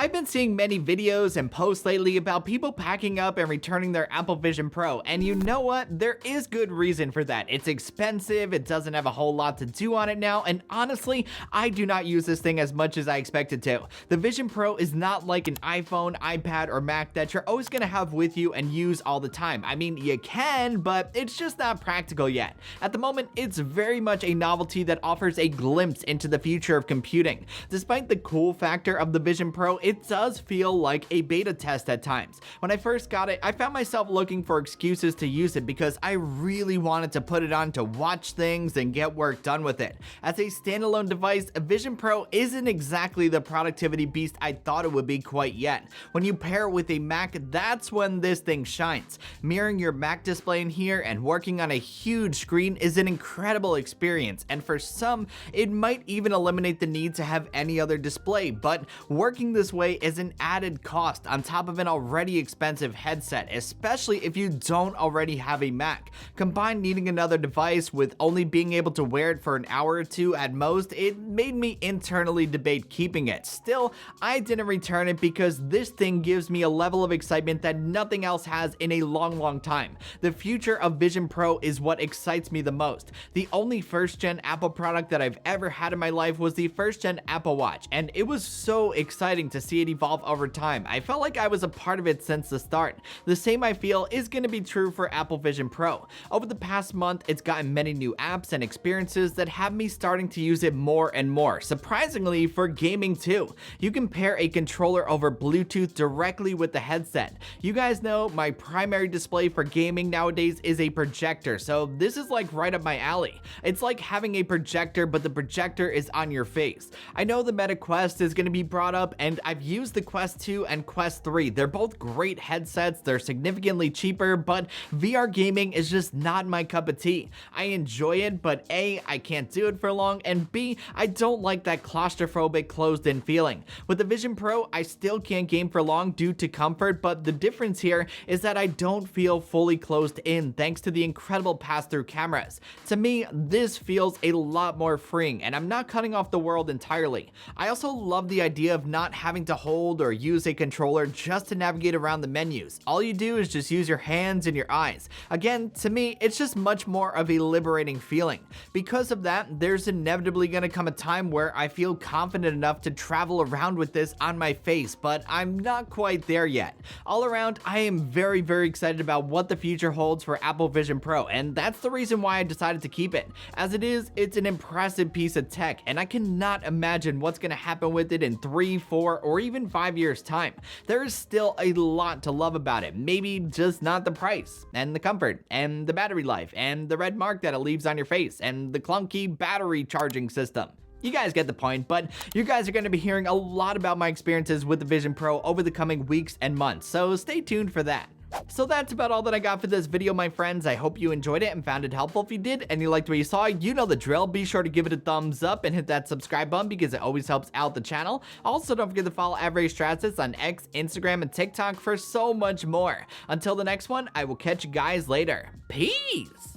I've been seeing many videos and posts lately about people packing up and returning their Apple Vision Pro, and you know what? There is good reason for that. It's expensive, it doesn't have a whole lot to do on it now, and honestly, I do not use this thing as much as I expected to. The Vision Pro is not like an iPhone, iPad, or Mac that you're always gonna have with you and use all the time. I mean, you can, but it's just not practical yet. At the moment, it's very much a novelty that offers a glimpse into the future of computing. Despite the cool factor of the Vision Pro, it does feel like a beta test at times. When I first got it, I found myself looking for excuses to use it because I really wanted to put it on to watch things and get work done with it. As a standalone device, a Vision Pro isn't exactly the productivity beast I thought it would be quite yet. When you pair it with a Mac, that's when this thing shines. Mirroring your Mac display in here and working on a huge screen is an incredible experience, and for some, it might even eliminate the need to have any other display, but working this way is an added cost on top of an already expensive headset, especially if you don't already have a Mac. Combine needing another device with only being able to wear it for an hour or two at most, it made me internally debate keeping it. Still, I didn't return it because this thing gives me a level of excitement that nothing else has in a long time. The future of Vision Pro is what excites me the most. The only first-gen Apple product that I've ever had in my life was the first-gen Apple Watch, and it was so exciting to see it evolve over time. I felt like I was a part of it since the start. The same I feel is going to be true for Apple Vision Pro. Over the past month, it's gotten many new apps and experiences that have me starting to use it more and more, surprisingly for gaming too. You can pair a controller over Bluetooth directly with the headset. You guys know my primary display for gaming nowadays is a projector, so this is like right up my alley. It's like having a projector, but the projector is on your face. I know the Meta Quest is going to be brought up, and I've used the Quest 2 and Quest 3. They're both great headsets, they're significantly cheaper, but VR gaming is just not my cup of tea. I enjoy it, but A, I can't do it for long, and B, I don't like that claustrophobic closed-in feeling. With the Vision Pro, I still can't game for long due to comfort, but the difference here is that I don't feel fully closed in thanks to the incredible pass-through cameras. To me, this feels a lot more freeing, and I'm not cutting off the world entirely. I also love the idea of not having to hold or use a controller just to navigate around the menus. All you do is just use your hands and your eyes. Again, to me, it's just much more of a liberating feeling. Because of that, there's inevitably going to come a time where I feel confident enough to travel around with this on my face, but I'm not quite there yet. All around, I am very excited about what the future holds for Apple Vision Pro, and that's the reason why I decided to keep it. As it is, it's an impressive piece of tech, and I cannot imagine what's going to happen with it in 3, 4, or even 5 years time. There is still a lot to love about it, maybe just not the price, and the comfort, and the battery life, and the red mark that it leaves on your face, and the clunky battery charging system. You guys get the point, but you guys are going to be hearing a lot about my experiences with the Vision Pro over the coming weeks and months, so stay tuned for that. So that's about all that I got for this video, my friends. I hope you enjoyed it and found it helpful. If you did and you liked what you saw, you know the drill. Be sure to give it a thumbs up and hit that subscribe button because it always helps out the channel. Also, don't forget to follow Raymond Strazdas on X, Instagram, and TikTok for so much more. Until the next one, I will catch you guys later. Peace!